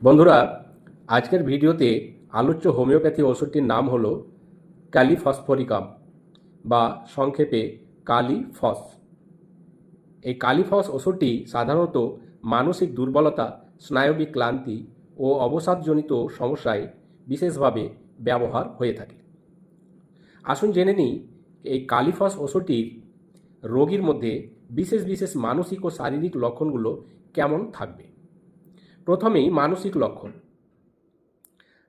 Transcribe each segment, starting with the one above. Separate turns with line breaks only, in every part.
বন্ধুরা, আজকের ভিডিওতে আলোচ্য হোমিওপ্যাথি ওষুধটির নাম হলো ক্যালিফসফরিকাম বা সংক্ষেপে কালিফস। এই কালিফস ওষুধটি সাধারণত মানসিক দুর্বলতা, স্নায়বিক ক্লান্তি ও অবসাদজনিত সমস্যায় বিশেষভাবে ব্যবহার হয়ে থাকে। আসুন জেনে নিই এই কালিফস ওষুধটির রোগীর মধ্যে বিশেষ বিশেষ মানসিক ও শারীরিক লক্ষণগুলো কেমন থাকবে। প্রথমেই মানসিক লক্ষণ।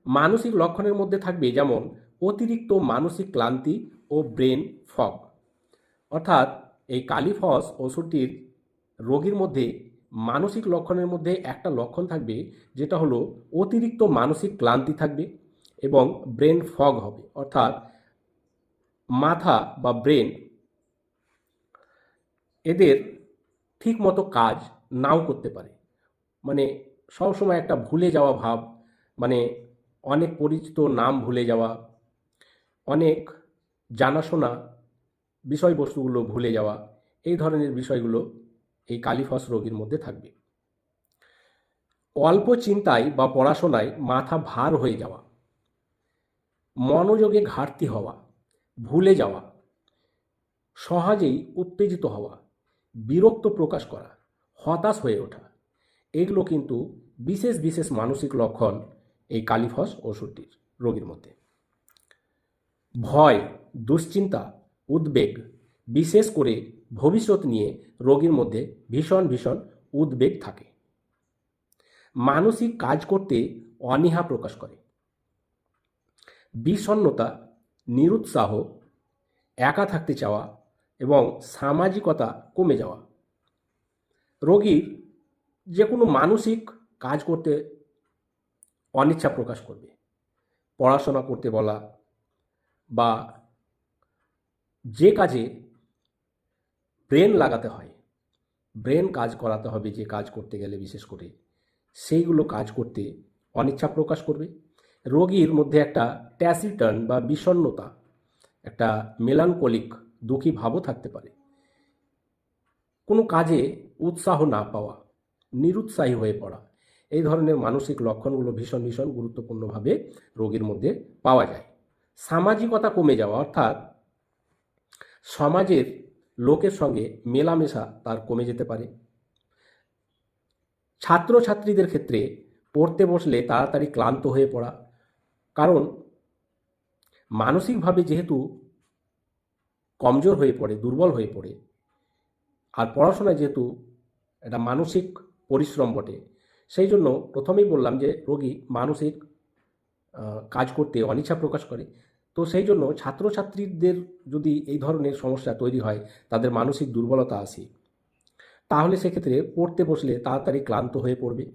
মানসিক লক্ষণের মধ্যে থাকবে যেমন অতিরিক্ত মানসিক ক্লান্তি ও ব্রেন ফগ। অর্থাৎ এই কালিফস ওষুধটির রোগীর মধ্যে মানসিক লক্ষণের মধ্যে একটা লক্ষণ থাকবে, যেটা হলো অতিরিক্ত মানসিক ক্লান্তি থাকবে এবং ব্রেন ফগ হবে। অর্থাৎ মাথা বা ব্রেন এদের ঠিকমতো কাজ নাও করতে পারে। মানে সবসময় একটা ভুলে যাওয়া ভাব, মানে অনেক পরিচিত নাম ভুলে যাওয়া, অনেক জানাশোনা বিষয়বস্তুগুলো ভুলে যাওয়া, এই ধরনের বিষয়গুলো এই কালিফস রোগীর মধ্যে থাকবে। অল্প চিন্তায় বা পড়াশোনায় মাথা ভার হয়ে যাওয়া, মনোযোগে ঘাটতি হওয়া, ভুলে যাওয়া, সহজেই উত্তেজিত হওয়া, বিরক্ত প্রকাশ করা, হতাশ হয়ে ওঠা, এগুলো কিন্তু বিশেষ বিশেষ মানসিক লক্ষণ এই কালিফস ওষুধটির রোগীর মধ্যে। ভয়, দুশ্চিন্তা, উদ্বেগ, বিশেষ করে ভবিষ্যৎ নিয়ে রোগীর মধ্যে ভীষণ ভীষণ উদ্বেগ থাকে। মানসিক কাজ করতে অনীহা প্রকাশ করে। বিষণ্ণতা, নিরুৎসাহ, একা থাকতে চাওয়া এবং সামাজিকতা কমে যাওয়া। রোগীর যে কোনো মানসিক কাজ করতে অনিচ্ছা প্রকাশ করবে। পড়াশোনা করতে বলা বা যে কাজে ব্রেন লাগাতে হয়, ব্রেন কাজ করাতে হবে, যে কাজ করতে গেলে বিশেষ করে সেইগুলো কাজ করতে অনিচ্ছা প্রকাশ করবে। রোগীর মধ্যে একটা ট্যাসিটার্ন বা বিষণ্ণতা, একটা মেলানকলিক দুঃখী ভাবও থাকতে পারে। কোনো কাজে উৎসাহ না পাওয়া, নিরুৎসাহী হয়ে পড়া, এই ধরনের মানসিক লক্ষণগুলো ভীষণ ভীষণ গুরুত্বপূর্ণভাবে রোগীর মধ্যে পাওয়া যায়। সামাজিকতা কমে যাওয়া, অর্থাৎ সমাজের লোকের সঙ্গে মেলামেশা তার কমে যেতে পারে। ছাত্রছাত্রীদের ক্ষেত্রে পড়তে বসলে তাড়াতাড়ি ক্লান্ত হয়ে পড়া, কারণ মানসিকভাবে যেহেতু কমজোর হয়ে পড়ে, দুর্বল হয়ে পড়ে, আর পড়াশোনায় যেহেতু একটা মানসিক পরিশ্রম বটে, সেই জন্য প্রথমেই বললাম যে রোগী মানসিক কাজ করতে অনিচ্ছা প্রকাশ করে। তো সেই জন্য ছাত্রছাত্রীদের যদি এই ধরনের সমস্যা তৈরি হয়, তাদের মানসিক দুর্বলতা আসে, তাহলে সেক্ষেত্রে পড়তে বসলে তাড়াতাড়ি ক্লান্ত হয়ে পড়বে।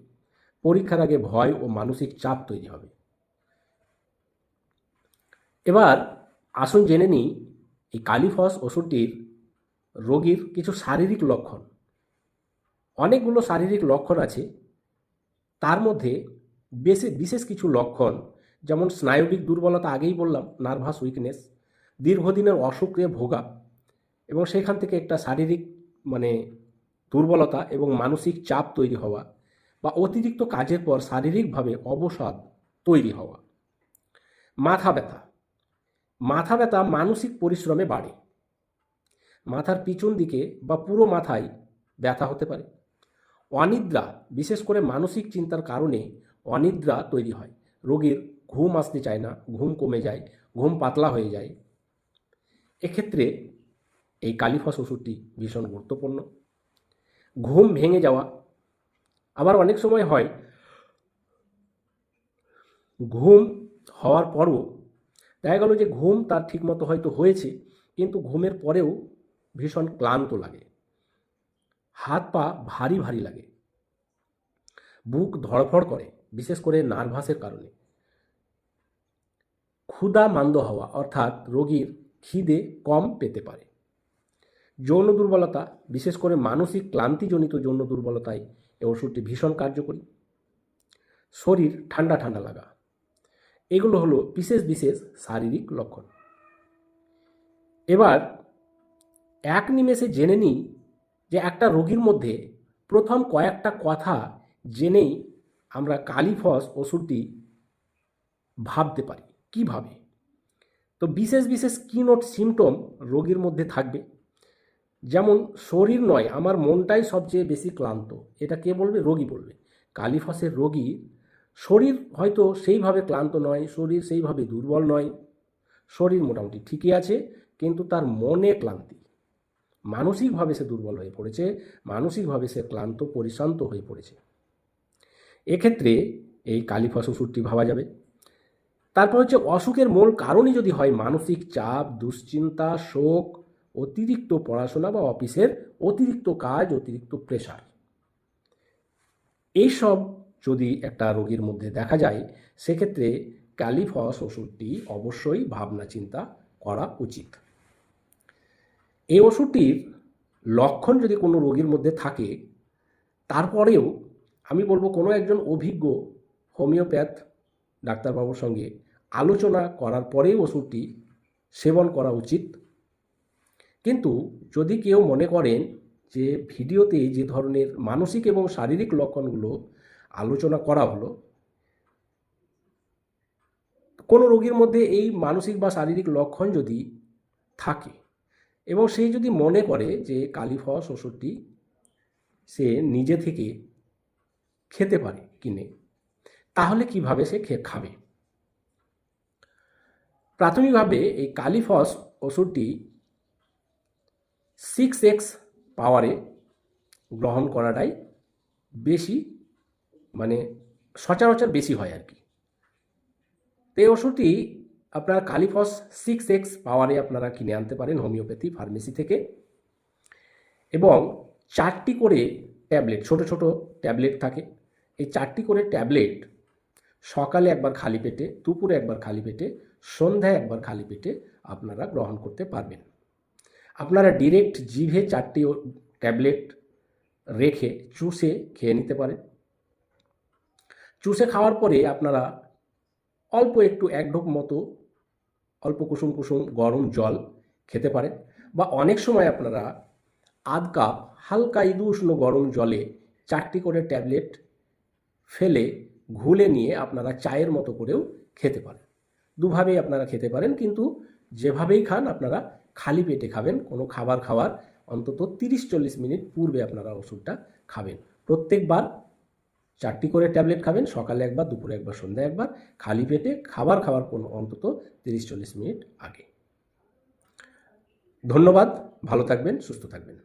পরীক্ষার আগে ভয় ও মানসিক চাপ তৈরি হবে। এবার আসুন জেনে নিই এই কালিফস ওষুধটির রোগীর কিছু শারীরিক লক্ষণ। অনেকগুলো শারীরিক লক্ষণ আছে, তার মধ্যে বিশেষ কিছু লক্ষণ, যেমন স্নায়বিক দুর্বলতা, আগেই বললাম, নার্ভাস উইকনেস, দীর্ঘদিনের অসুখে ভোগা এবং সেখান থেকে একটা শারীরিক মানে দুর্বলতা এবং মানসিক চাপ তৈরি হওয়া বা অতিরিক্ত কাজের পর শারীরিকভাবে অবসাদ তৈরি হওয়া। মাথা ব্যথা, মাথা ব্যথা মানসিক পরিশ্রমে বাড়ে। মাথার পিছন দিকে বা পুরো মাথায় ব্যথা হতে পারে। অনিদ্রা, বিশেষ করে মানসিক চিন্তার কারণে অনিদ্রা তৈরি হয়। রোগীর ঘুম আসতে চায় না, ঘুম কমে যায়, ঘুম পাতলা হয়ে যায়। এক্ষেত্রে এই কালিফস ওষুধটি ভীষণ গুরুত্বপূর্ণ। ঘুম ভেঙে যাওয়া, আবার অনেক সময় হয় ঘুম হওয়ার পরও দেখা গেল যে ঘুম তার ঠিকমতো হয়তো হয়েছে, কিন্তু ঘুমের পরেও ভীষণ ক্লান্ত লাগে, হাত পা ভারী ভারী লাগে, বুক ধড়ফড় করে, বিশেষ করে নার্ভাসের কারণে। ক্ষুধা মান্দ হওয়া, অর্থাৎ রোগীর খিদে কম পেতে পারে। যৌন দুর্বলতা, বিশেষ করে মানসিক ক্লান্তিজনিত যৌন দুর্বলতায় এই ওষুধটি ভীষণ কার্যকরী। শরীর ঠান্ডা ঠান্ডা লাগা, এগুলো হলো বিশেষ বিশেষ শারীরিক লক্ষণ। এবার এক নিমেষে জেনে নিই যে একটা রোগীর মধ্যে প্রথম কয়েকটা কথা জেনেই আমরা কালিফস ওষুধটি ভাবতে পারি কিভাবে? তো বিশেষ বিশেষ কিনোট সিমটম রোগীর মধ্যে থাকবে, যেমন শরীর নয় আমার মনটাই সবচেয়ে বেশি ক্লান্ত। এটা কে বলবে? রোগী বলবে। কালিফসের রোগী শরীর হয়তো সেইভাবে ক্লান্ত নয়, শরীর সেইভাবে দুর্বল নয়, শরীর মোটামুটি ঠিকই আছে, কিন্তু তার মনে ক্লান্তি, মানসিকভাবে সে দুর্বল হয়ে পড়েছে, মানসিকভাবে সে ক্লান্ত পরিশ্রান্ত হয়ে পড়েছে। এক্ষেত্রে এই কালিফস ওষুধটি ভাবা যাবে। তারপর হচ্ছে অসুখের মূল কারণই যদি হয় মানসিক চাপ, দুশ্চিন্তা, শোক, অতিরিক্ত পড়াশোনা বা অফিসের অতিরিক্ত কাজ, অতিরিক্ত প্রেশার, এইসব যদি একটা রোগীর মধ্যে দেখা যায়, সেক্ষেত্রে কালিফস ওষুধটি অবশ্যই ভাবনা চিন্তা করা উচিত। এই ওষুধটির লক্ষণ যদি কোনো রোগীর মধ্যে থাকে, তারপরেও আমি বলবো কোনো একজন অভিজ্ঞ হোমিওপ্যাথ ডাক্তারবাবুর সঙ্গে আলোচনা করার পরেই ওষুধটি সেবন করা উচিত। কিন্তু যদি কেউ মনে করেন যে ভিডিওতে যে ধরনের মানসিক এবং শারীরিক লক্ষণগুলো আলোচনা করা হলো, কোনো রোগীর মধ্যে এই মানসিক বা শারীরিক লক্ষণ যদি থাকে এবং সেই যদি মনে করে যে কালিফস ওষুধটি সে নিজে থেকে খেতে পারে কিনে, তাহলে কিভাবে সে খাবে? প্রাথমিকভাবে এই কালিফস ওষুধটি 6x পাওয়ারে গ্রহণ করাটাই বেশি, মানে সচরাচর বেশি হয় আর কি। তো এই ওষুধটি আপনার কালিফস 6x পাওয়ারে আপনারা কিনে আনতে পারেন হোমিওপ্যাথি ফার্মেসি থেকে, এবং 4টি করে ট্যাবলেট, ছোট ছোট ট্যাবলেট থাকে। এই 4টি করে ট্যাবলেট সকালে একবার খালি পেটে, দুপুরে একবার খালি পেটে, সন্ধ্যায় একবার খালি পেটে আপনারা গ্রহণ করতে পারবেন। আপনারা ডিরেক্ট জিভে 4টি ট্যাবলেট রেখে চুষে খেয়ে নিতে পারেন। চুষে খাওয়ার পরে আপনারা অল্প একটু 1 ঢোক মতো অল্প কুসুম কুসুম গরম জল খেতে পারেন, বা অনেক সময় আপনারা আধ কাপ হালকা ইদু উষ্ণ গরম জলে 4টি করে ট্যাবলেট ফেলে ঘুলে নিয়ে আপনারা চায়ের মতো করেও খেতে পারেন। দুভাবেই আপনারা খেতে পারেন, কিন্তু যেভাবেই খান আপনারা খালি পেটে খাবেন। কোনো খাবার খাওয়ার অন্তত 30-40 মিনিট পূর্বে আপনারা ওষুধটা খাবেন। প্রত্যেকবার 4টি করে ট্যাবলেট খাবেন, সকালে একবার, দুপুরে একবার, সন্ধ্যায় একবার, খালি পেটে খাবার খাওয়ার কোনো অন্তত 30-40 মিনিট আগে। ধন্যবাদ, ভালো থাকবেন, সুস্থ থাকবেন।